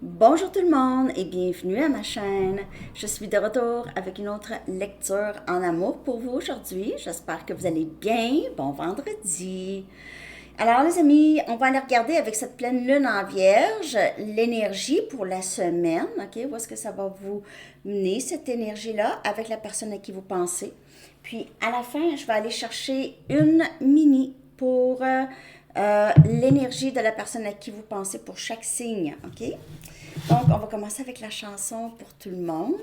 Bonjour tout le monde et bienvenue à ma chaîne. Je suis de retour avec une autre lecture en amour pour vous aujourd'hui. J'espère que vous allez bien. Bon vendredi. Alors les amis, on va aller regarder avec cette pleine lune en vierge l'énergie pour la semaine. OK, où est-ce que ça va vous mener cette énergie-là avec la personne à qui vous pensez. Puis à la fin, je vais aller chercher une mini pour l'énergie de la personne à qui vous pensez pour chaque signe. OK? Donc, on va commencer avec la chanson pour tout le monde.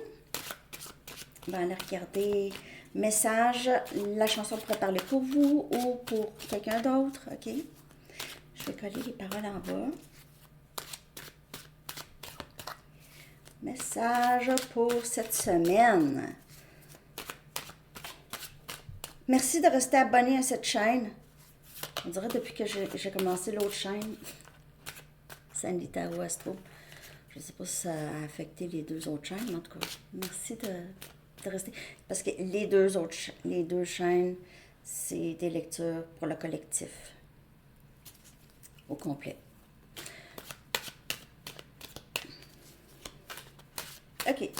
On va aller regarder message. La chanson pourrait parler pour vous ou pour quelqu'un d'autre. OK? Je vais coller les paroles en bas. Message pour cette semaine. Merci de rester abonné à cette chaîne. On dirait depuis que j'ai commencé l'autre chaîne, Sandy Astro. Je ne sais pas si ça a affecté les deux autres chaînes, mais en tout cas, merci de rester. Parce que les deux chaînes, c'est des lectures pour le collectif au complet. OK,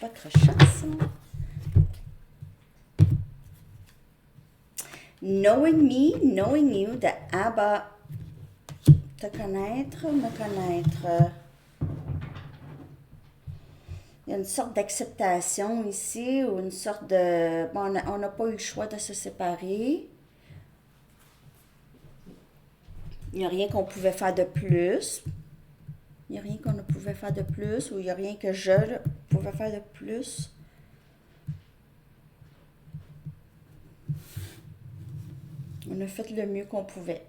votre chanson. Knowing Me, Knowing You de ABBA. Te connaître, me connaître. Il y a une sorte d'acceptation ici, ou une sorte de... Bon, on n'a pas eu le choix de se séparer. Il n'y a rien qu'on pouvait faire de plus. Il n'y a rien qu'on ne pouvait faire de plus, ou il n'y a rien que je pouvais faire de plus. On a fait le mieux qu'on pouvait.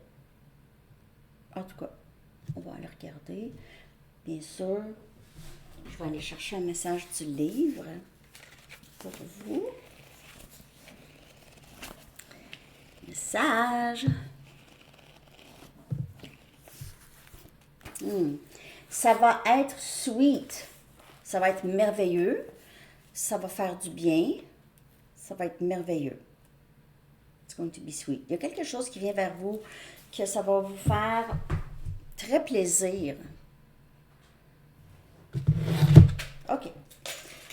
En tout cas, on va aller regarder. Bien sûr, je vais aller chercher un message du livre pour vous. Message. Ça va être sweet. Ça va être merveilleux. Ça va faire du bien. Ça va être merveilleux. It's going to be sweet. Il y a quelque chose qui vient vers vous que ça va vous faire très plaisir. OK.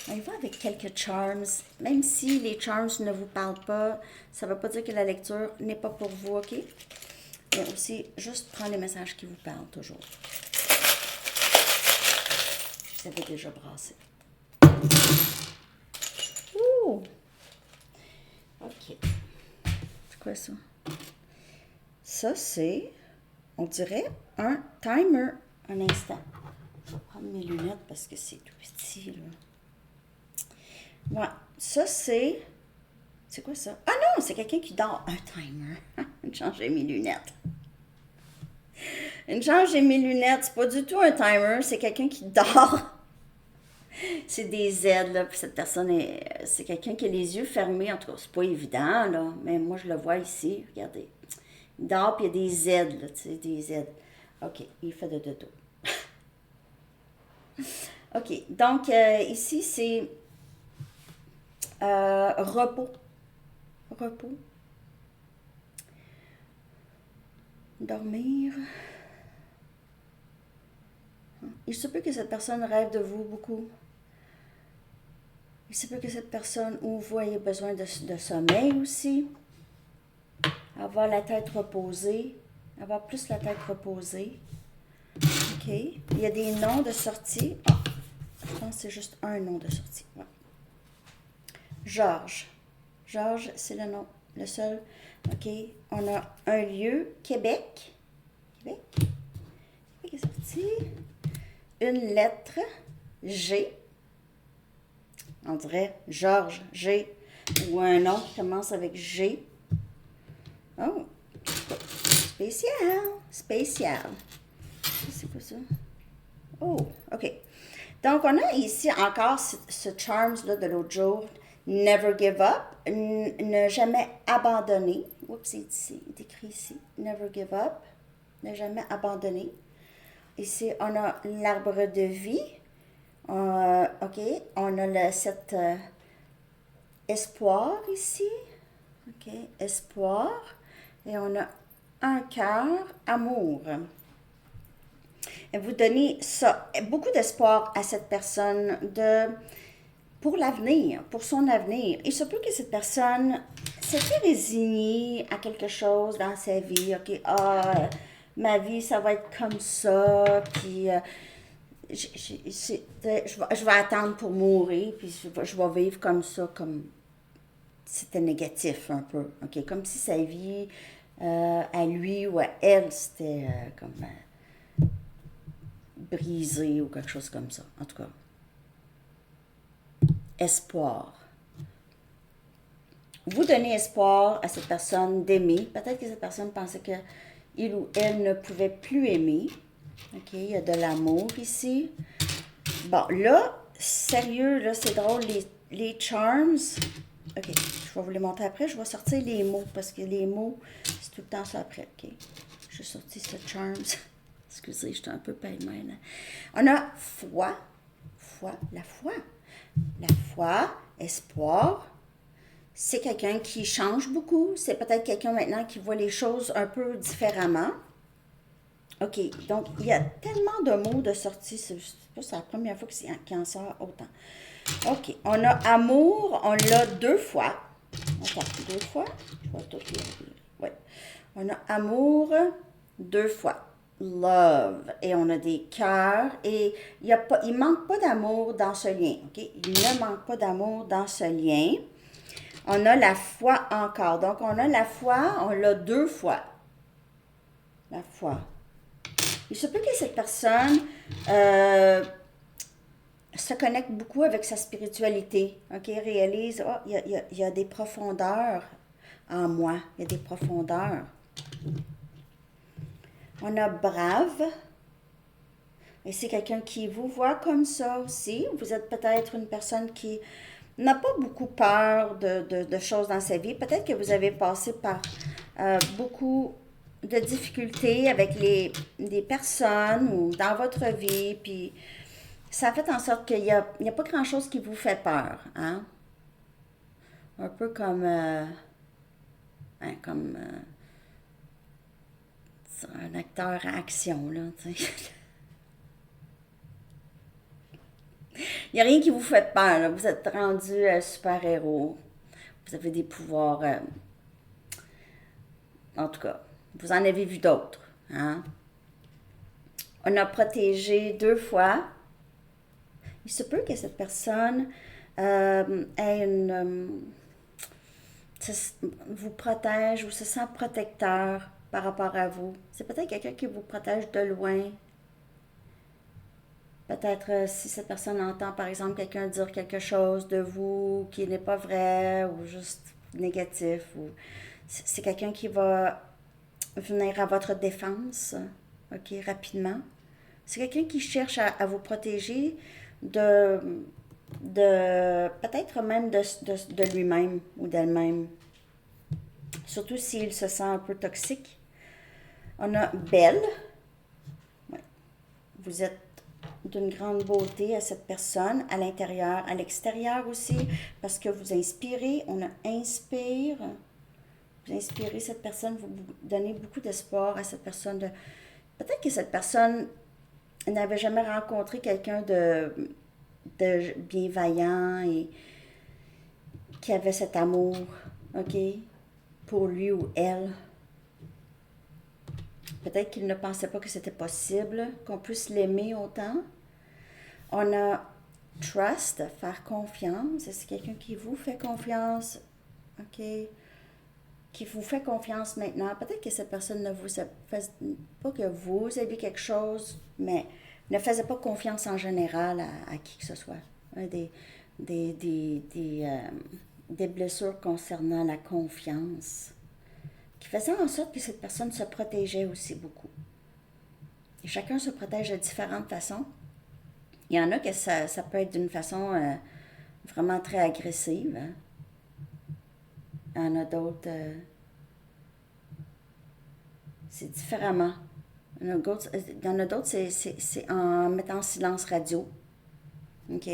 On y va avec quelques charms. Même si les charms ne vous parlent pas, ça ne veut pas dire que la lecture n'est pas pour vous, OK? Mais aussi, juste prendre les messages qui vous parlent toujours. Je les avais déjà brassés. Ouh! OK. C'est quoi ça? Ça, c'est, on dirait, un timer. Un instant. Je vais prendre mes lunettes parce que c'est tout petit, là. Ouais, ça, c'est... C'est quoi ça? Ah non, c'est quelqu'un qui dort. Un timer. Je changer mes lunettes. Une changer mes lunettes, c'est pas du tout un timer, c'est quelqu'un qui dort. C'est des aides, là, puis cette personne, c'est quelqu'un qui a les yeux fermés, en tout cas, c'est pas évident, là, mais moi, je le vois ici, regardez. Il dort, puis il y a des aides, là, tu sais, des aides. OK, il fait de dodo. OK, donc, ici, c'est repos. Repos. Dormir. Il se peut que cette personne rêve de vous beaucoup. Il se peut que cette personne ou vous ayez besoin de sommeil aussi. Avoir la tête reposée. Avoir plus la tête reposée. OK. Il y a des noms de sortie. Ah, je pense que c'est juste un nom de sortie. Ouais. Georges. Georges, c'est le nom. Le seul. OK. On a un lieu. Québec. Québec. Québec est sorti. Une lettre. G. On dirait Georges, G, ou un nom qui commence avec G. Oh, spécial, spécial. C'est quoi ça? Oh, OK. Donc, on a ici encore ce charms-là de l'autre jour. Never give up, ne jamais abandonner. Oups, c'est écrit ici. Never give up, ne jamais abandonner. Ici, on a l'arbre de vie. OK, on a cet espoir ici. OK, espoir. Et on a un cœur, amour. Vous donnez ça, beaucoup d'espoir à cette personne pour l'avenir, pour son avenir. Il se peut que cette personne s'était résignée à quelque chose dans sa vie. OK, ma vie, ça va être comme ça, puis je vais attendre pour mourir, puis je vais vivre comme ça, comme c'était négatif un peu. OK, comme si sa vie, à lui ou à elle, c'était comme brisé ou quelque chose comme ça. En tout cas, espoir. Vous donnez espoir à cette personne d'aimer. Peut-être que cette personne pensait que il ou elle ne pouvait plus aimer. OK, il y a de l'amour ici. Bon, là, sérieux, là, c'est drôle, les charms. OK, je vais vous les montrer après. Je vais sortir les mots, parce que les mots, c'est tout le temps ça après. OK, j'ai sorti ce charms. Excusez, j'étais un peu pêle-mêle. On a foi. La foi. La foi, espoir. C'est quelqu'un qui change beaucoup. C'est peut-être quelqu'un maintenant qui voit les choses un peu différemment. OK, donc il y a tellement de mots de sortie. C'est la première fois qu'il en sort autant. OK, on a amour, on l'a 2 fois. Attends, 2 fois? Je vais tout lire. Oui. On a amour 2 fois. Love. Et on a des cœurs. Et il ne manque pas d'amour dans ce lien. OK? Il ne manque pas d'amour dans ce lien. On a la foi encore. Donc, on a la foi, on l'a 2 fois. La foi. Il se peut que cette personne se connecte beaucoup avec sa spiritualité. OK? Réalise, il y a des profondeurs en moi. Il y a des profondeurs. On a brave. Et c'est quelqu'un qui vous voit comme ça aussi. Vous êtes peut-être une personne qui n'a pas beaucoup peur de choses dans sa vie. Peut-être que vous avez passé par beaucoup de difficultés avec des personnes ou dans votre vie, puis ça fait en sorte qu'il n'y a pas grand-chose qui vous fait peur. Hein? Un peu comme, un acteur à action, là, tu sais. Il n'y a rien qui vous fait peur, là. Vous êtes rendu super-héros. Vous avez des pouvoirs. En tout cas, vous en avez vu d'autres. Hein? On a protégé 2 fois. Il se peut que cette personne vous protège ou se sent protecteur par rapport à vous. C'est peut-être quelqu'un qui vous protège de loin. Peut-être si cette personne entend, par exemple, quelqu'un dire quelque chose de vous qui n'est pas vrai ou juste négatif. C'est quelqu'un qui va venir à votre défense, OK, rapidement. C'est quelqu'un qui cherche à vous protéger de peut-être même de lui-même ou d'elle-même. Surtout s'il se sent un peu toxique. On a belle. Ouais. Vous êtes d'une grande beauté à cette personne, à l'intérieur, à l'extérieur aussi, parce que vous inspirez. On a inspire. Vous inspirez cette personne, vous donnez beaucoup d'espoir à cette personne. Peut-être que cette personne n'avait jamais rencontré quelqu'un de bienveillant et qui avait cet amour, OK, pour lui ou elle. Peut-être qu'il ne pensait pas que c'était possible, qu'on puisse l'aimer autant. On a trust, faire confiance. C'est quelqu'un qui vous fait confiance, OK, qui vous fait confiance maintenant. Peut-être que cette personne ne vous faisait pas que vous aviez quelque chose, mais ne faisait pas confiance en général à qui que ce soit. Des blessures concernant la confiance qui faisaient en sorte que cette personne se protégeait aussi beaucoup. Et chacun se protège de différentes façons. Il y en a que ça peut être d'une façon vraiment très agressive. Hein? Il y en a d'autres, c'est différemment. Il y en a d'autres, c'est en mettant en silence radio, OK?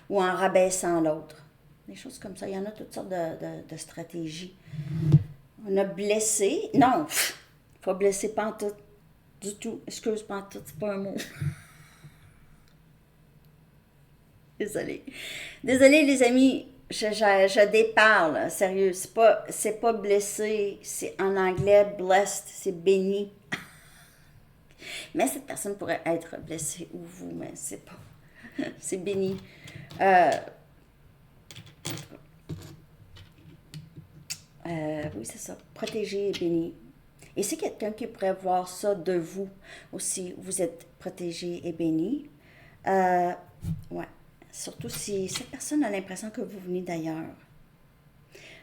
Ou en rabaissant l'autre. Des choses comme ça. Il y en a toutes sortes de stratégies. On a blessé. Non, pas blessé pantoute. du tout. Excuse pas tout, c'est pas un mot. Désolée. Désolée, les amis. Je déparle, sérieux. C'est pas blessé. C'est en anglais, blessed. C'est béni. Mais cette personne pourrait être blessée ou vous, mais c'est pas. C'est béni. Euh, oui, c'est ça. Protégé et béni. Et c'est quelqu'un qui pourrait voir ça de vous aussi. Vous êtes protégé et béni. Ouais. Surtout si cette personne a l'impression que vous venez d'ailleurs.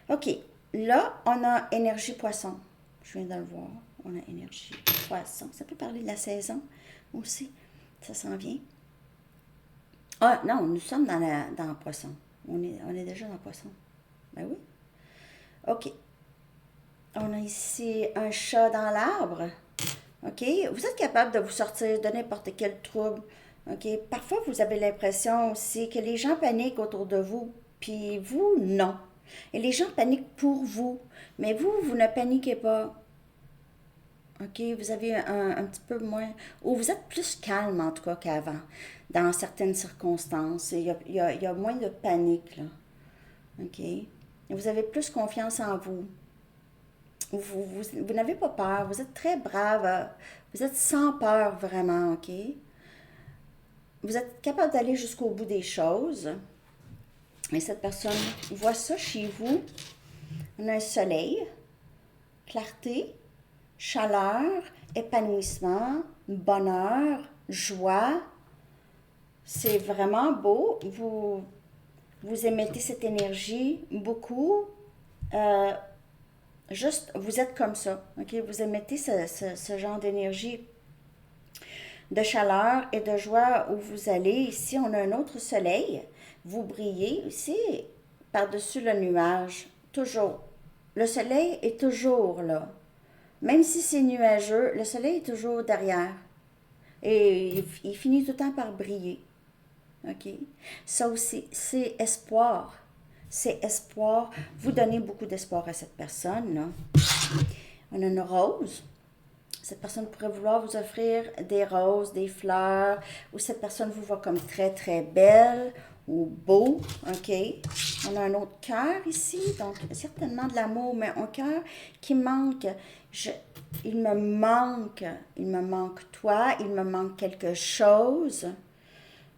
OK. Là, on a énergie poisson. Je viens de le voir. On a énergie poisson. Ça peut parler de la saison aussi. Ça s'en vient. Ah, non, nous sommes dans le poisson. On est déjà dans le poisson. Ben oui. OK. On a ici un chat dans l'arbre. OK? Vous êtes capable de vous sortir de n'importe quel trouble. OK? Parfois, vous avez l'impression aussi que les gens paniquent autour de vous, puis vous, non. Et les gens paniquent pour vous, mais vous ne paniquez pas. OK? Vous avez un petit peu moins... Ou vous êtes plus calme, en tout cas, qu'avant, dans certaines circonstances. Il y a moins de panique, là. OK? Vous avez plus confiance en vous. Vous n'avez pas peur, vous êtes très brave, vous êtes sans peur vraiment, OK? Vous êtes capable d'aller jusqu'au bout des choses. Et cette personne voit ça chez vous. On a un soleil, clarté, chaleur, épanouissement, bonheur, joie. C'est vraiment beau. Vous émettez cette énergie beaucoup. Euh, Juste, vous êtes comme ça, OK? Vous émettez ce genre d'énergie, de chaleur et de joie où vous allez. Ici, on a un autre soleil. Vous brillez ici, par-dessus le nuage, toujours. Le soleil est toujours là. Même si c'est nuageux, le soleil est toujours derrière. Et il finit tout le temps par briller. OK? Ça aussi, c'est espoir. C'est espoir. Vous donnez beaucoup d'espoir à cette personne, là. On a une rose. Cette personne pourrait vouloir vous offrir des roses, des fleurs, ou cette personne vous voit comme très, très belle ou beau, OK? On a un autre cœur ici, donc certainement de l'amour, mais un cœur qui manque. Il me manque toi, il me manque quelque chose.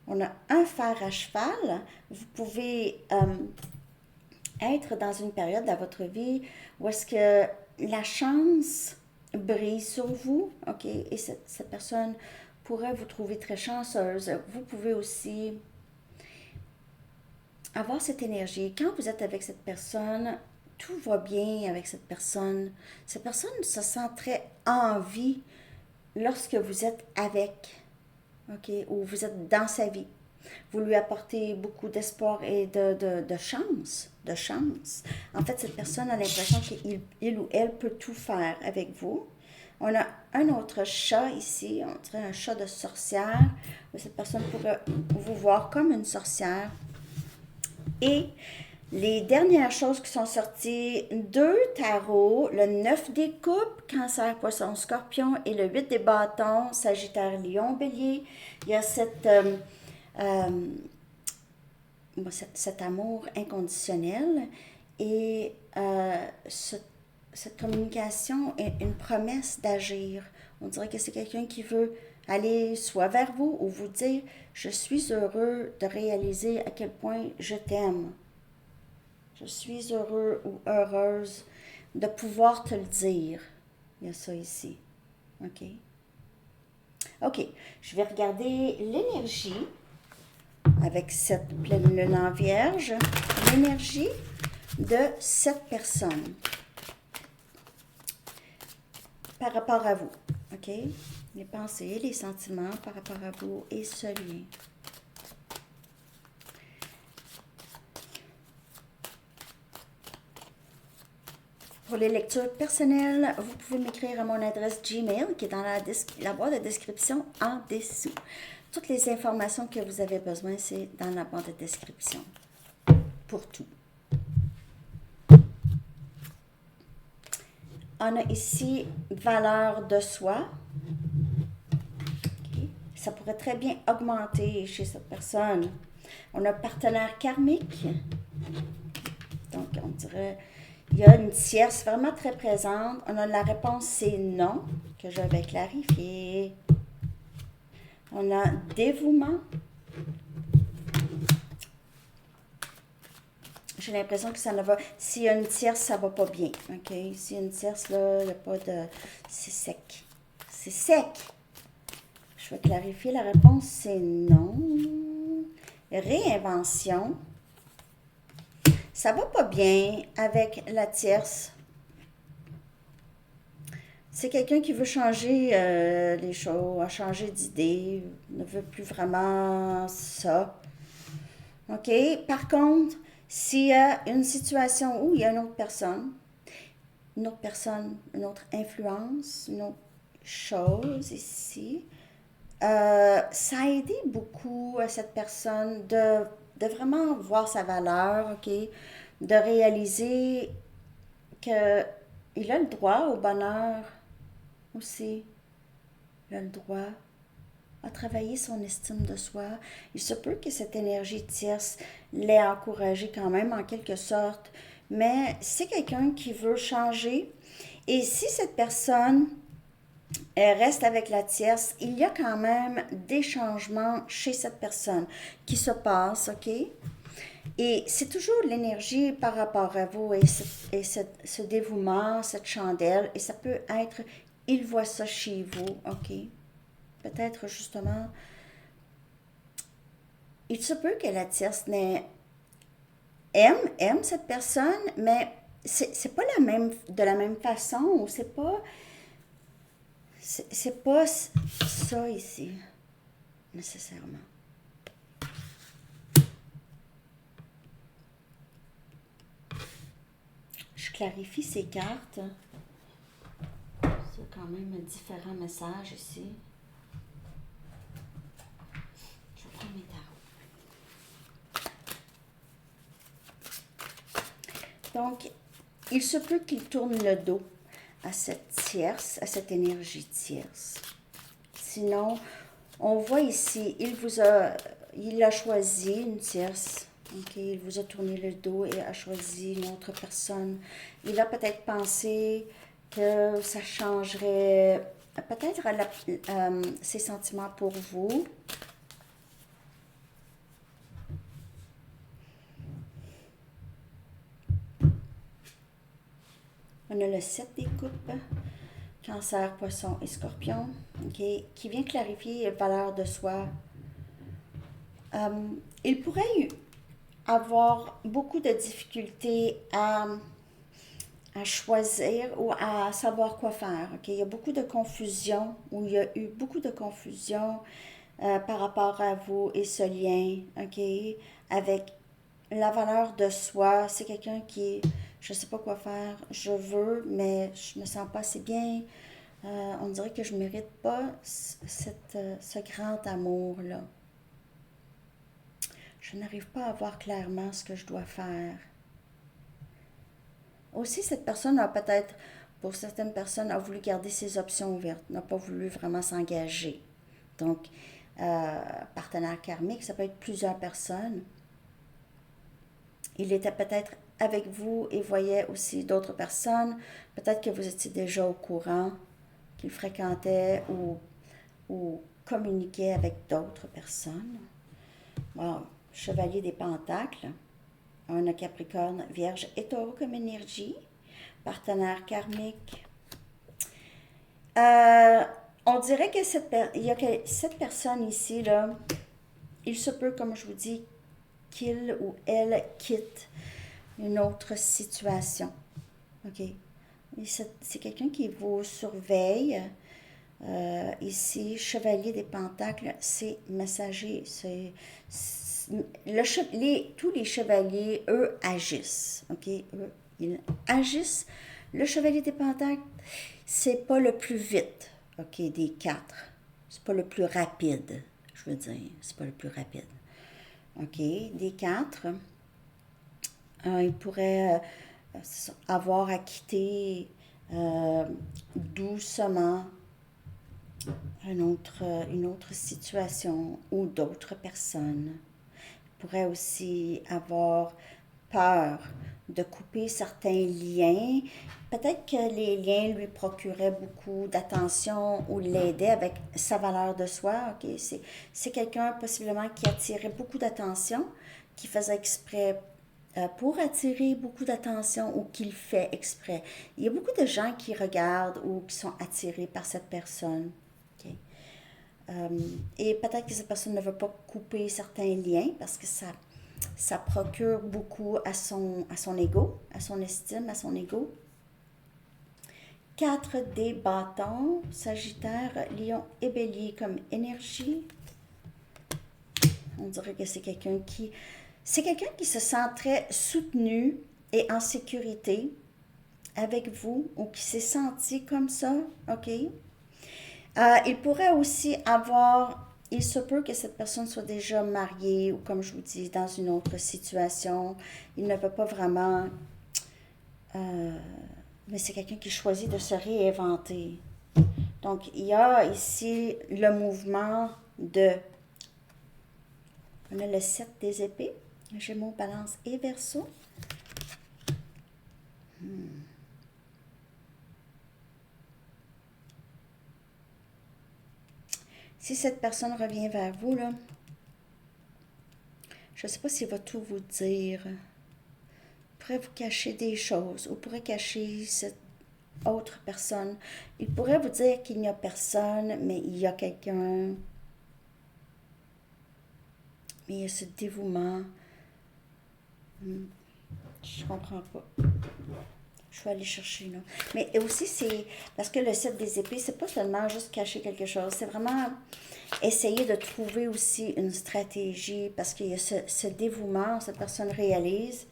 On a un fer à cheval. Vous pouvez être dans une période de votre vie où est-ce que la chance brille sur vous, OK? Et cette personne pourrait vous trouver très chanceuse. Vous pouvez aussi avoir cette énergie. Quand vous êtes avec cette personne, tout va bien avec cette personne. Cette personne se sent très en vie lorsque vous êtes avec, OK? Ou vous êtes dans sa vie. Vous lui apportez beaucoup d'espoir et de chance. De chance. En fait, cette personne a l'impression qu'il ou elle peut tout faire avec vous. On a un autre chat ici, on dirait un chat de sorcière. Cette personne pourrait vous voir comme une sorcière. Et les dernières choses qui sont sorties, 2 tarots, le 9 des coupes, Cancer, Poisson, Scorpion, et le 8 des bâtons, Sagittaire, Lion, Bélier. Il y a cet amour inconditionnel et cette communication est une promesse d'agir. On dirait que c'est quelqu'un qui veut aller soit vers vous ou vous dire « Je suis heureux de réaliser à quel point je t'aime. Je suis heureux ou heureuse de pouvoir te le dire. » Il y a ça ici. OK? OK. Je vais regarder l'énergie avec cette pleine lune en vierge, l'énergie de cette personne par rapport à vous, OK? Les pensées, les sentiments par rapport à vous et ce lien. Pour les lectures personnelles, vous pouvez m'écrire à mon adresse Gmail qui est dans la boîte de description en dessous. Toutes les informations que vous avez besoin, c'est dans la boîte de description. Pour tout. On a ici valeur de soi. ça pourrait très bien augmenter chez cette personne. On a partenaire karmique. Donc, on dirait, il y a une tierce vraiment très présente. On a la réponse, c'est non, que je vais clarifier. On a dévouement. J'ai l'impression que ça ne va... S'il y a une tierce, ça va pas bien. OK? S'il y a une tierce, là, il n'y a pas de... C'est sec. C'est sec. Je vais clarifier. La réponse, c'est non. Réinvention. Ça va pas bien avec la tierce. C'est quelqu'un qui veut changer les choses, changer d'idée, ne veut plus vraiment ça. OK? Par contre, s'il y a une situation où il y a une autre personne, une autre influence, une autre chose ici, ça a aidé beaucoup à cette personne de vraiment voir sa valeur, OK? De réaliser qu'il a le droit au bonheur aussi. Il a le droit à travailler son estime de soi. Il se peut que cette énergie tierce l'ait encouragé quand même en quelque sorte, mais c'est quelqu'un qui veut changer. Et si cette personne reste avec la tierce, il y a quand même des changements chez cette personne qui se passent, OK? Et c'est toujours l'énergie par rapport à vous ce dévouement, cette chandelle, et ça peut être, il voit ça chez vous, OK? Peut-être justement, il se peut que la tierce aime cette personne, mais c'est pas de la même façon, ou c'est pas ça ici, nécessairement. Je clarifie ces cartes. C'est quand même différents messages ici. Je prends mes tarots. Donc, il se peut qu'il tourne le dos à cette tierce, à cette énergie tierce. Sinon, on voit ici, il a choisi une tierce. OK, il vous a tourné le dos et a choisi une autre personne. Il a peut-être pensé que ça changerait peut-être ses sentiments pour vous. On a le 7 des coupes, Cancer, Poisson et Scorpion, okay, qui vient clarifier la valeur de soi. Il pourrait avoir beaucoup de difficultés à choisir ou à savoir quoi faire. Okay? Il y a beaucoup de confusion, ou il y a eu beaucoup de confusion par rapport à vous et ce lien, okay? Avec la valeur de soi. C'est quelqu'un qui, je ne sais pas quoi faire, je veux, mais je me sens pas assez bien. On dirait que je ne mérite pas ce grand amour-là. Je n'arrive pas à voir clairement ce que je dois faire. Aussi, cette personne a peut-être, pour certaines personnes, a voulu garder ses options ouvertes, n'a pas voulu vraiment s'engager. Donc, partenaire karmique, ça peut être plusieurs personnes. Il était peut-être avec vous et voyait aussi d'autres personnes. Peut-être que vous étiez déjà au courant qu'il fréquentait ou communiquait avec d'autres personnes. Bon, Chevalier des Pentacles. On a Capricorne, Vierge et Taureau comme énergie. Partenaire karmique. On dirait que il y a cette personne ici, là, il se peut, comme je vous dis, qu'il ou elle quitte une autre situation. OK? C'est quelqu'un qui vous surveille. Ici, Chevalier des Pentacles, c'est messager. Tous les chevaliers, eux, agissent. OK? Eux, ils agissent. Le Chevalier des Pentacles, c'est pas le plus vite, OK, des quatre. C'est pas le plus rapide, je veux dire. C'est pas le plus rapide. OK? Des quatre, il pourrait avoir à quitter doucement une autre situation ou d'autres personnes. Il pourrait aussi avoir peur de couper certains liens. Peut-être que les liens lui procuraient beaucoup d'attention ou l'aidaient avec sa valeur de soi. Okay? C'est quelqu'un possiblement qui attirait beaucoup d'attention, qui faisait exprès pour attirer beaucoup d'attention ou qu'il fait exprès. Il y a beaucoup de gens qui regardent ou qui sont attirés par cette personne. Okay? Et peut-être que cette personne ne veut pas couper certains liens parce que ça procure beaucoup à son ego, à son estime, à son ego. 4 des bâtons, Sagittaire, Lion et Bélier comme énergie. On dirait que c'est quelqu'un qui se sent très soutenu et en sécurité avec vous ou qui s'est senti comme ça, ok? Il pourrait aussi avoir, il se peut que cette personne soit déjà mariée ou comme je vous dis, dans une autre situation. Il ne peut pas vraiment, mais c'est quelqu'un qui choisit de se réinventer. Donc, il y a ici le mouvement de, on a le 7 des épées, Gémeaux, Balance et Verseau. Si cette personne revient vers vous, là, je ne sais pas s'il va tout vous dire. Il pourrait vous cacher des choses ou pourrait cacher cette autre personne. Il pourrait vous dire qu'il n'y a personne, mais il y a quelqu'un. Mais il y a ce dévouement. Je comprends pas. Je vais aller chercher là. Mais aussi, c'est parce que le 7 des épées, c'est pas seulement juste cacher quelque chose, c'est vraiment essayer de trouver aussi une stratégie parce qu'il y a ce dévouement, cette personne réalise.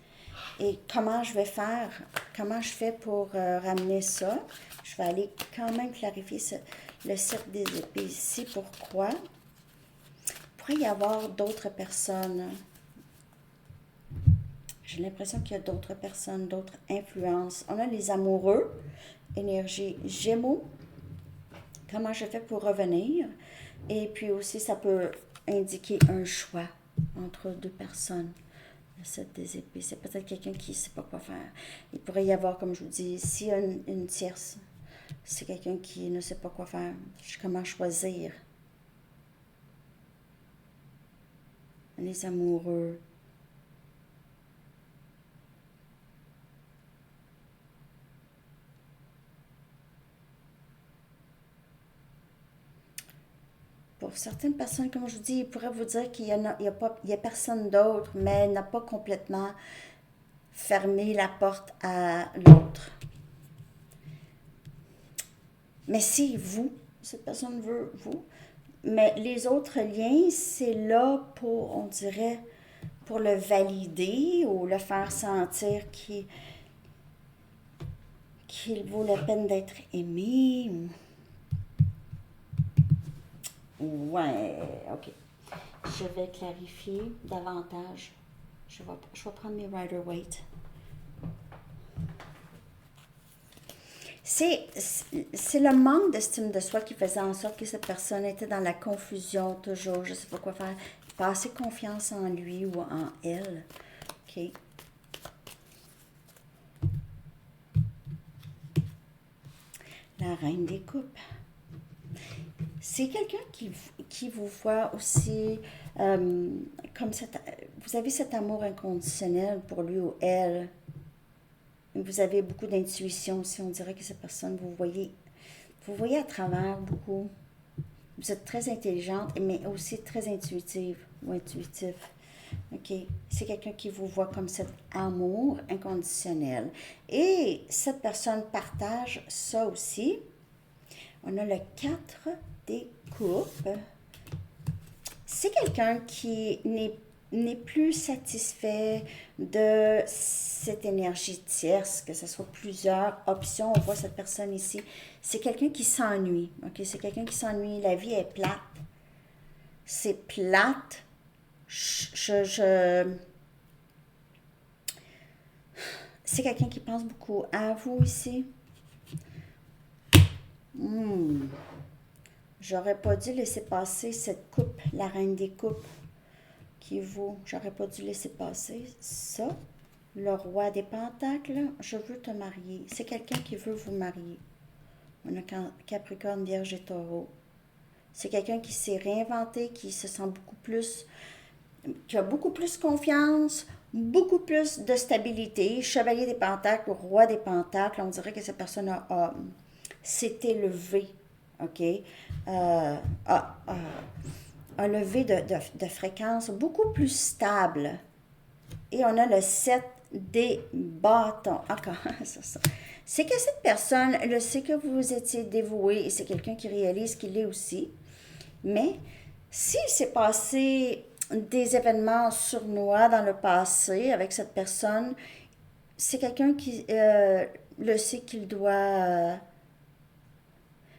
Et comment je vais faire, comment je fais pour ramener ça. Je vais aller quand même clarifier le 7 des épées ici. Pourquoi? Il pourrait y avoir d'autres personnes. J'ai l'impression qu'il y a d'autres personnes, d'autres influences. On a les amoureux, énergie Gémeaux. Comment je fais pour revenir? Et puis aussi, ça peut indiquer un choix entre deux personnes. Le 7 des épées, c'est peut-être quelqu'un qui ne sait pas quoi faire. Il pourrait y avoir, comme je vous dis, s'il y a une tierce, c'est quelqu'un qui ne sait pas quoi faire. Comment choisir? Les amoureux. Pour certaines personnes, comme je vous dis, il pourrait vous dire qu'il y a personne d'autre, mais n'a pas complètement fermé la porte à l'autre. Mais si vous, cette personne veut vous, mais les autres liens, c'est là pour, on dirait, pour le valider ou le faire sentir qu'il vaut la peine d'être aimé. Ouais, ok. Je vais clarifier davantage. Je vais prendre mes Rider-Waite. C'est le manque d'estime de soi qui faisait en sorte que cette personne était dans la confusion toujours. Je ne sais pas quoi faire. Pas assez confiance en lui ou en elle. Ok. La reine des coupes. C'est quelqu'un qui vous voit aussi comme vous avez cet amour inconditionnel pour lui ou elle. Vous avez beaucoup d'intuition aussi. On dirait que cette personne, vous voyez à travers beaucoup. Vous êtes très intelligente, mais aussi très intuitive ou intuitif. OK? C'est quelqu'un qui vous voit comme cet amour inconditionnel. Et cette personne partage ça aussi. On a le 4 des coupes. C'est quelqu'un qui n'est plus satisfait de cette énergie tierce, que ce soit plusieurs options. On voit cette personne ici. C'est quelqu'un qui s'ennuie. Okay? C'est quelqu'un qui s'ennuie. La vie est plate. C'est plate. C'est quelqu'un qui pense beaucoup à vous ici. J'aurais pas dû laisser passer cette coupe, la reine des coupes, qui vaut. J'aurais pas dû laisser passer ça. Le roi des pentacles, je veux te marier. C'est quelqu'un qui veut vous marier. On a Capricorne, Vierge et Taureau. C'est quelqu'un qui s'est réinventé, qui se sent beaucoup plus, qui a beaucoup plus confiance, beaucoup plus de stabilité. Chevalier des Pentacles, Roi des Pentacles, on dirait que cette personne s'est élevée, ok? A levé de fréquence beaucoup plus stable. Et on a le 7 des bâtons. Encore, ça. C'est que cette personne le sait que vous étiez dévoué et c'est quelqu'un qui réalise qu'il l'est aussi. Mais s'il s'est passé des événements sournois dans le passé avec cette personne, c'est quelqu'un qui le sait qu'il doit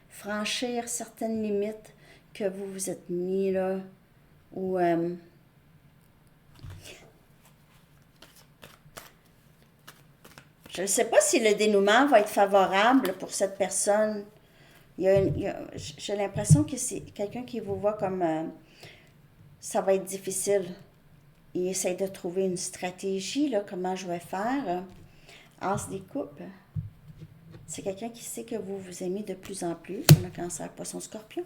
franchir certaines limites que vous vous êtes mis là, ou je ne sais pas si le dénouement va être favorable pour cette personne. J'ai l'impression que c'est quelqu'un qui vous voit comme ça va être difficile. Il essaie de trouver une stratégie, là, comment je vais faire. As des coupes. C'est quelqu'un qui sait que vous vous aimez de plus en plus. On a Cancer, Poisson, Scorpion.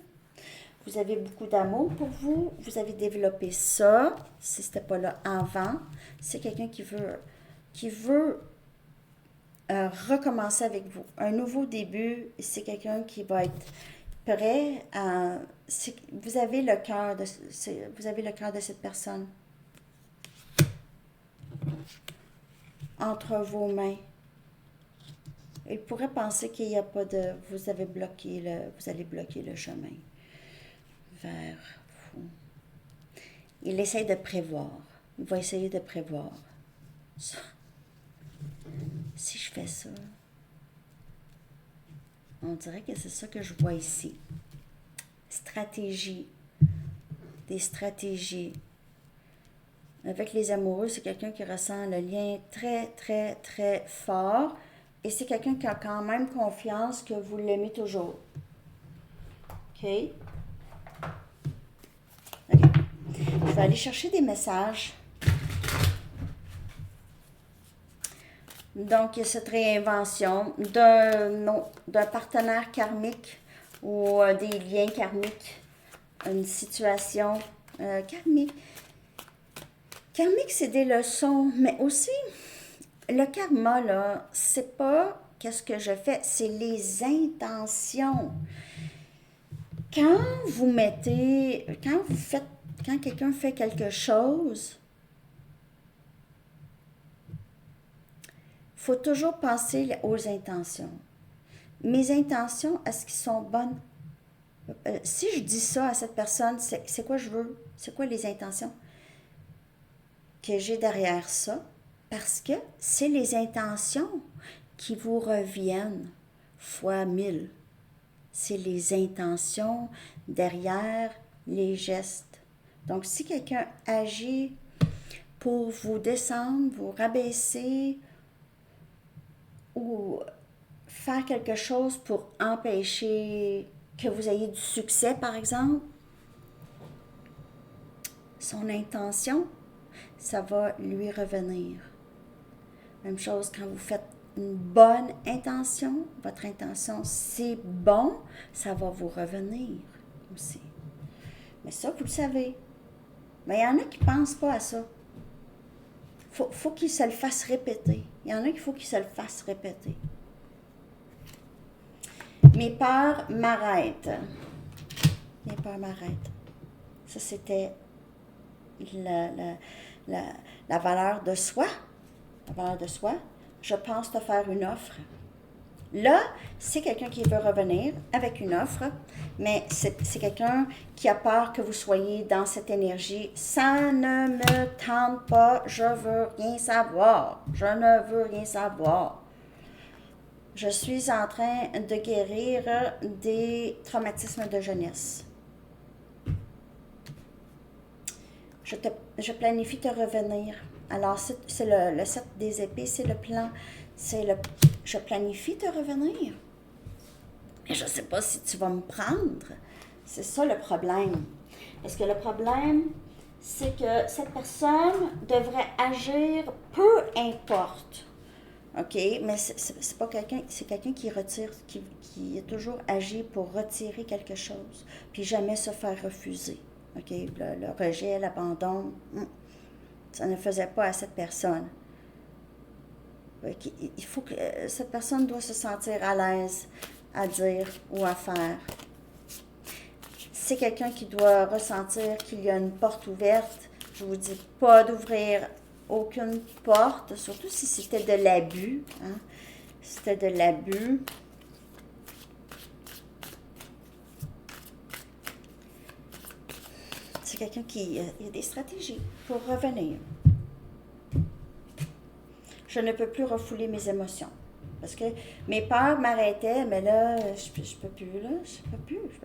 Vous avez beaucoup d'amour pour vous. Vous avez développé ça. Si ce n'était pas là avant. C'est quelqu'un qui veut recommencer avec vous. Un nouveau début. C'est quelqu'un qui va être prêt à... Vous avez le cœur de cette personne entre vos mains. Il pourrait penser qu'il n'y a pas de... vous allez bloquer le chemin vers vous. Il essaie de prévoir. Il va essayer de prévoir ça. Si je fais ça, on dirait que c'est ça que je vois ici. Stratégie. Des stratégies. Avec les amoureux, c'est quelqu'un qui ressent le lien très, très, très fort. Et c'est quelqu'un qui a quand même confiance que vous l'aimez toujours. OK? OK. Je vais aller chercher des messages. Donc, il y a cette réinvention d'un partenaire karmique ou des liens karmiques. Une situation karmique. Karmique, c'est des leçons, mais aussi... Le karma, là, c'est pas qu'est-ce que je fais, c'est les intentions. Quand quelqu'un fait quelque chose, il faut toujours penser aux intentions. Mes intentions, est-ce qu'elles sont bonnes? Si je dis ça à cette personne, c'est quoi je veux? C'est quoi les intentions que j'ai derrière ça? Parce que c'est les intentions qui vous reviennent fois 1000. C'est les intentions derrière les gestes. Donc, si quelqu'un agit pour vous descendre, vous rabaisser ou faire quelque chose pour empêcher que vous ayez du succès, par exemple, son intention, ça va lui revenir. Même chose quand vous faites une bonne intention, votre intention c'est bon, ça va vous revenir aussi. Mais ça, vous le savez. Mais il y en a qui ne pensent pas à ça. Faut qu'ils se le fassent répéter. Il y en a qu'il faut qu'ils se le fassent répéter. Mes peurs m'arrêtent. Mes peurs m'arrêtent. Ça, c'était la valeur de soi. La valeur de soi. Je pense te faire une offre. Là, c'est quelqu'un qui veut revenir avec une offre, mais c'est quelqu'un qui a peur que vous soyez dans cette énergie. Ça ne me tente pas, je veux rien savoir. Je ne veux rien savoir. Je suis en train de guérir des traumatismes de jeunesse. Je planifie te revenir. Alors, c'est le 7 des épées, c'est le plan. Je planifie te revenir. Mais je ne sais pas si tu vas me prendre. C'est ça le problème. Parce que le problème, c'est que cette personne devrait agir peu importe. OK? Mais c'est pas quelqu'un, c'est quelqu'un qui retire, qui est toujours agi pour retirer quelque chose, puis jamais se faire refuser. OK? Le rejet, l'abandon, ça ne faisait pas à cette personne. Il faut que cette personne doit se sentir à l'aise à dire ou à faire. C'est quelqu'un qui doit ressentir qu'il y a une porte ouverte. Je vous dis pas d'ouvrir aucune porte, surtout si c'était de l'abus. Hein? Si c'était de l'abus. C'est quelqu'un qui a des stratégies pour revenir. Je ne peux plus refouler mes émotions. Parce que mes peurs m'arrêtaient, mais là, je peux plus, là, je peux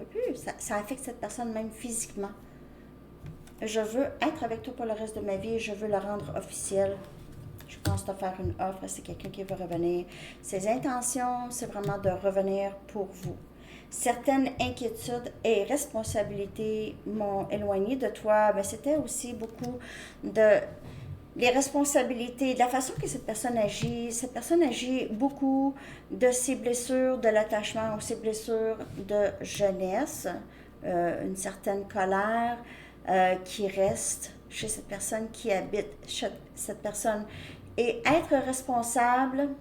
plus. Ça affecte cette personne même physiquement. Je veux être avec toi pour le reste de ma vie et je veux le rendre officiel. Je pense te faire une offre, c'est quelqu'un qui veut revenir. Ses intentions, c'est vraiment de revenir pour vous. Certaines inquiétudes et responsabilités m'ont éloigné de toi, mais c'était aussi beaucoup de les responsabilités, de la façon que cette personne agit beaucoup de ses blessures de l'attachement ou ses blessures de jeunesse, une certaine colère qui reste chez cette personne qui habite chez cette personne. Et être responsable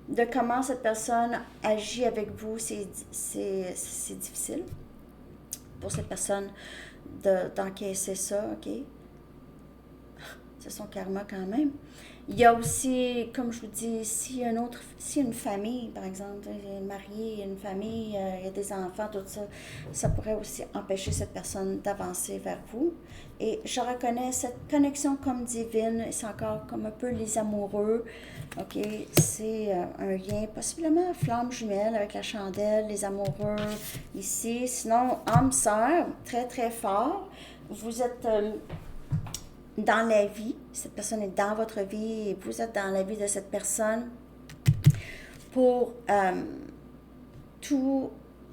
de comment cette personne agit avec vous, c'est difficile pour cette personne d'encaisser ça, OK? C'est son karma quand même. Il y a aussi, comme je vous dis, si une famille, par exemple, il est marié, il y a une famille, il y a des enfants, tout ça, ça pourrait aussi empêcher cette personne d'avancer vers vous. Et je reconnais cette connexion comme divine, c'est encore comme un peu les amoureux, ok? C'est un lien, possiblement flamme jumelle avec la chandelle, les amoureux ici. Sinon, âme sœur, très très fort. Vous êtes dans la vie, cette personne est dans votre vie et vous êtes dans la vie de cette personne pour tout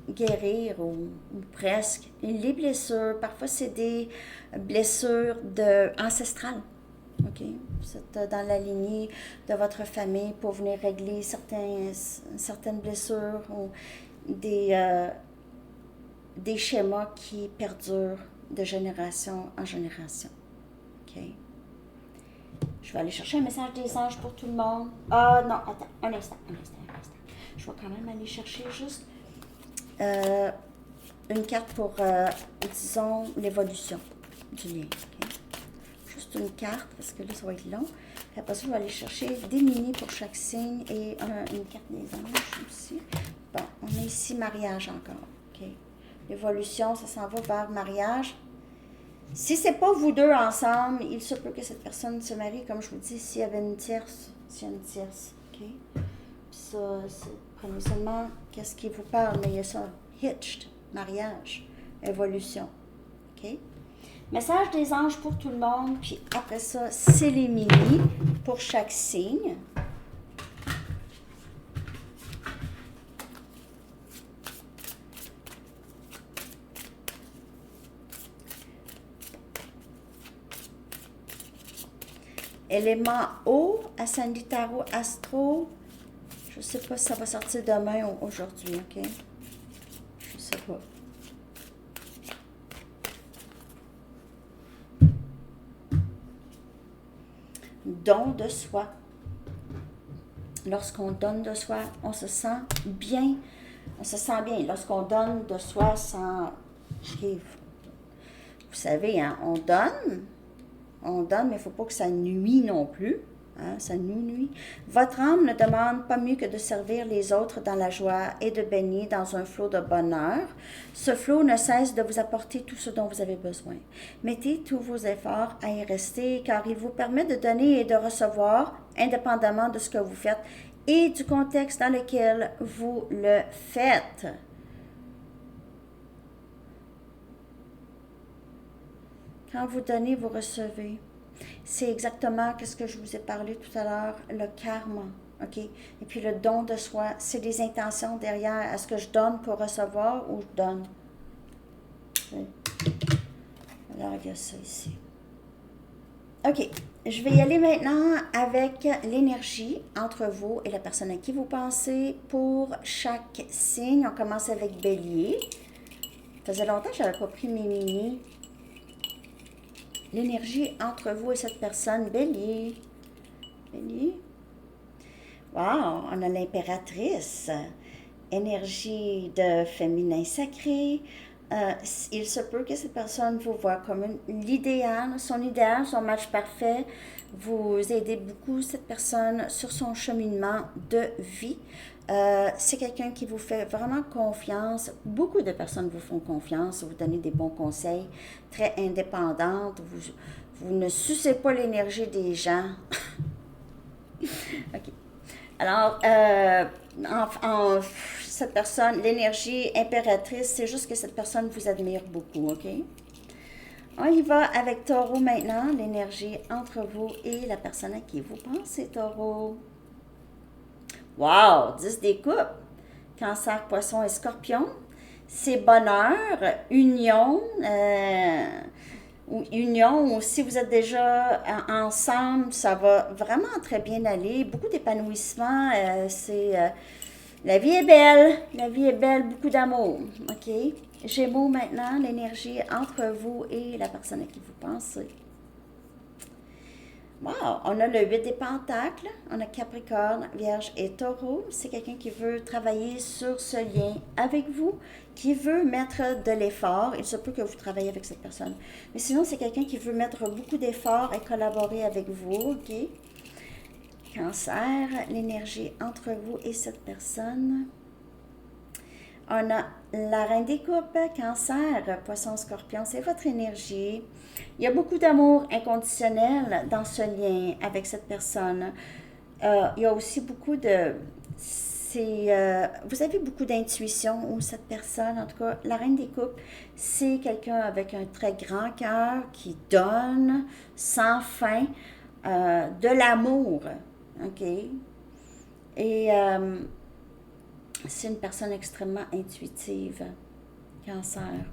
guérir ou presque. Les blessures, parfois c'est des blessures ancestrales. OK? Vous êtes dans la lignée de votre famille pour venir régler certaines blessures ou des schémas qui perdurent de génération en génération. OK. Je vais aller chercher un message des anges pour tout le monde. Ah non, attends, un instant. Je vais quand même aller chercher juste une carte pour, disons, l'évolution du lien. Okay? Juste une carte, parce que là, ça va être long. Et après ça, je vais aller chercher des mini pour chaque signe et une carte des anges aussi. Bon, on a ici mariage encore. OK. L'évolution, ça s'en va vers mariage. Si c'est pas vous deux ensemble, il se peut que cette personne se marie, comme je vous dis, s'il y avait une tierce, OK? Puis ça, prenez seulement qu'est-ce qui vous parle, mais il y a ça, hitched, mariage, évolution, OK? Message des anges pour tout le monde, puis après ça, c'est les mini pour chaque signe. Élément eau, Ascendant Tarot Astro. Je ne sais pas si ça va sortir demain ou aujourd'hui, OK? Je ne sais pas. Don de soi. Lorsqu'on donne de soi, on se sent bien. On se sent bien. Lorsqu'on donne de soi sans... Okay. Vous savez, hein, on donne, mais il ne faut pas que ça nuit non plus. Hein, ça nous nuit. Votre âme ne demande pas mieux que de servir les autres dans la joie et de baigner dans un flot de bonheur. Ce flot ne cesse de vous apporter tout ce dont vous avez besoin. Mettez tous vos efforts à y rester car il vous permet de donner et de recevoir indépendamment de ce que vous faites et du contexte dans lequel vous le faites. Quand vous donnez, vous recevez. C'est exactement ce que je vous ai parlé tout à l'heure, le karma, OK? Et puis le don de soi, c'est les intentions derrière. Est-ce que je donne pour recevoir ou je donne? Oui. Alors, il y a ça ici. OK. Je vais y aller maintenant avec l'énergie entre vous et la personne à qui vous pensez pour chaque signe. On commence avec Bélier. Ça faisait longtemps que je n'avais pas pris mes mini. L'énergie entre vous et cette personne. Bélier. Bélier. Wow, on a l'impératrice. Énergie de féminin sacré. Il se peut que cette personne vous voit comme l'idéal, son match parfait. Vous aidez beaucoup cette personne sur son cheminement de vie. C'est quelqu'un qui vous fait vraiment confiance. Beaucoup de personnes vous font confiance, vous donnez des bons conseils, très indépendante. Vous ne sucez pas l'énergie des gens. OK. Alors, cette personne, l'énergie impératrice, c'est juste que cette personne vous admire beaucoup, OK? On y va avec Taureau maintenant, l'énergie entre vous et la personne à qui vous pensez, Taureau. Wow! 10 des coupes. Cancer, Poisson et Scorpion. C'est bonheur, union, ou si vous êtes déjà ensemble, ça va vraiment très bien aller. Beaucoup d'épanouissement. La vie est belle. La vie est belle. Beaucoup d'amour. OK? Gémeaux maintenant, l'énergie entre vous et la personne à qui vous pensez. Wow! On a le 8 des Pentacles, on a Capricorne, Vierge et Taureau. C'est quelqu'un qui veut travailler sur ce lien avec vous, qui veut mettre de l'effort. Il se peut que vous travaillez avec cette personne. Mais sinon, c'est quelqu'un qui veut mettre beaucoup d'efforts et collaborer avec vous, OK? Cancer, l'énergie entre vous et cette personne. On a la Reine des Coupes, Cancer, Poisson, Scorpion, c'est votre énergie. Il y a beaucoup d'amour inconditionnel dans ce lien avec cette personne. Il y a aussi beaucoup de... vous avez beaucoup d'intuition ou cette personne, en tout cas, la Reine des Coupes, c'est quelqu'un avec un très grand cœur qui donne sans fin de l'amour, OK? Et c'est une personne extrêmement intuitive, Cancer.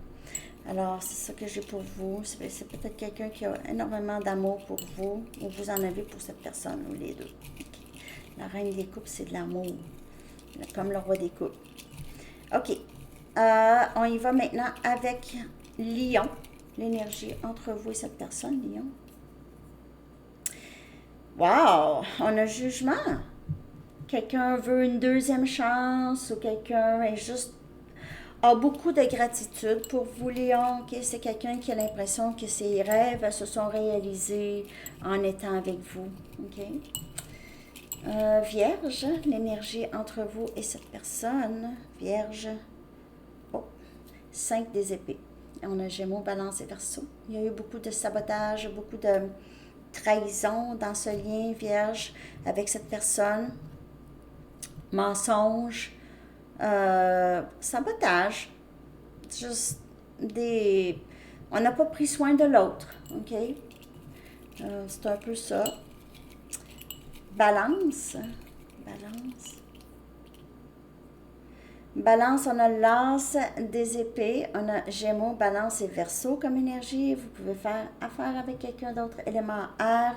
Alors, c'est ça que j'ai pour vous. C'est peut-être quelqu'un qui a énormément d'amour pour vous, ou vous en avez pour cette personne, ou les deux. Okay. La Reine des Coupes, c'est de l'amour, comme le Roi des Coupes. OK. On y va maintenant avec Lion. L'énergie entre vous et cette personne, Lion. Wow! On a jugement. Quelqu'un veut une deuxième chance, ou quelqu'un est juste a beaucoup de gratitude pour vous, Lion. Okay? C'est quelqu'un qui a l'impression que ses rêves se sont réalisés en étant avec vous. Okay? Vierge, l'énergie entre vous et cette personne. Vierge. Oh, 5 des épées. On a Gémeaux, Balance et Verseau. Il y a eu beaucoup de sabotage, beaucoup de trahison dans ce lien, Vierge, avec cette personne. Mensonge. Sabotage. Juste des... On n'a pas pris soin de l'autre, OK? C'est un peu ça. Balance. Balance, on a l'As des épées, on a Gémeaux, Balance et Verseau comme énergie. Vous pouvez faire affaire avec quelqu'un d'autre, élément air.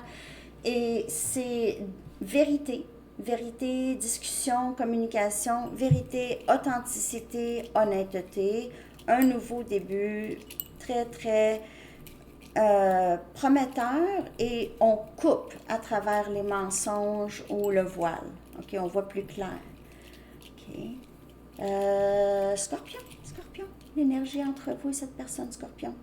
Et c'est vérité. Vérité, discussion, communication, vérité, authenticité, honnêteté, un nouveau début très, très prometteur et on coupe à travers les mensonges ou le voile. OK, on voit plus clair. OK. Scorpion, l'énergie entre vous et cette personne, Scorpion.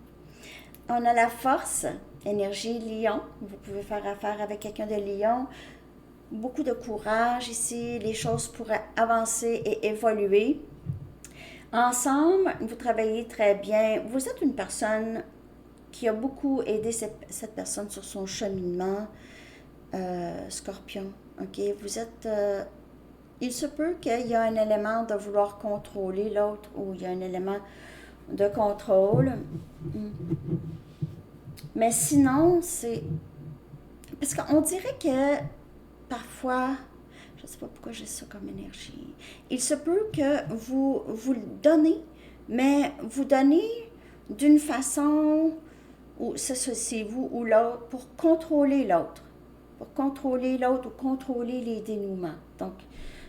On a la force, énergie Lion. Vous pouvez faire affaire avec quelqu'un de Lion. Beaucoup de courage ici, les choses pourraient avancer et évoluer. Ensemble, vous travaillez très bien. Vous êtes une personne qui a beaucoup aidé cette personne sur son cheminement, Scorpion. OK, vous êtes... il se peut qu'il y ait un élément de vouloir contrôler l'autre ou il y a un élément de contrôle. Mais sinon, c'est... Parce qu'on dirait que parfois, je ne sais pas pourquoi j'ai ça comme énergie, il se peut que vous donnez, mais vous donnez d'une façon où c'est vous ou l'autre, pour contrôler l'autre. Pour contrôler l'autre ou contrôler les dénouements. Donc,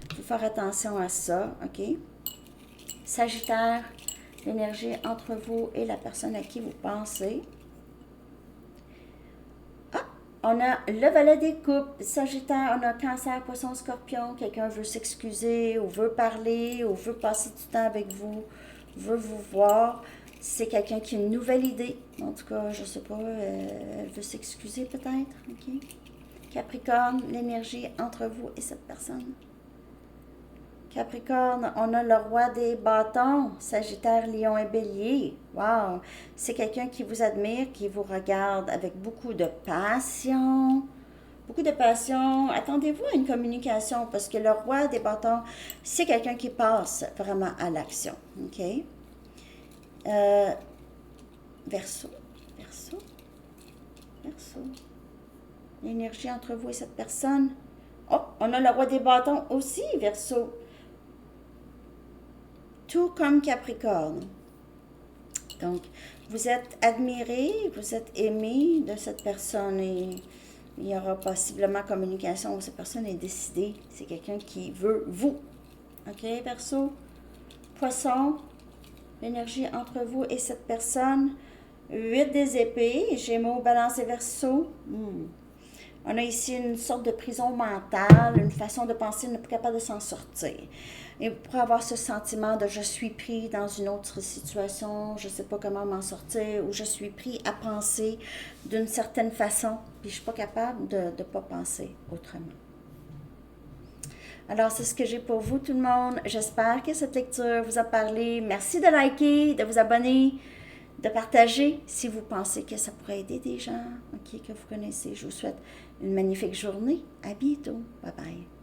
il faut faire attention à ça, OK? Sagittaire, l'énergie entre vous et la personne à qui vous pensez. Ah, on a le valet des coupes. Sagittaire, on a Cancer, Poisson, Scorpion. Quelqu'un veut s'excuser ou veut parler ou veut passer du temps avec vous, veut vous voir. C'est quelqu'un qui a une nouvelle idée. En tout cas, je ne sais pas, elle veut s'excuser peut-être, OK? Capricorne, l'énergie entre vous et cette personne. Capricorne, on a le roi des bâtons, Sagittaire, Lion et Bélier. Wow! C'est quelqu'un qui vous admire, qui vous regarde avec beaucoup de passion. Beaucoup de passion. Attendez-vous à une communication parce que le roi des bâtons, c'est quelqu'un qui passe vraiment à l'action. OK? Verseau, Verseau, Verseau. L'énergie entre vous et cette personne. Oh, on a le roi des bâtons aussi, Verseau. Tout comme Capricorne. Donc, vous êtes admiré, vous êtes aimé de cette personne et il y aura possiblement communication où cette personne est décidée. C'est quelqu'un qui veut vous. OK, Verseau? Poisson, l'énergie entre vous et cette personne. 8 des épées, Gémeaux, Balance et Verseau. On a ici une sorte de prison mentale, une façon de penser, ne pas capable de s'en sortir. Et vous pourrez avoir ce sentiment de je suis pris dans une autre situation, je ne sais pas comment m'en sortir, ou je suis pris à penser d'une certaine façon, puis je ne suis pas capable de ne pas penser autrement. Alors, c'est ce que j'ai pour vous, tout le monde. J'espère que cette lecture vous a parlé. Merci de liker, de vous abonner, de partager si vous pensez que ça pourrait aider des gens que vous connaissez. Je vous souhaite une magnifique journée. À bientôt. Bye bye.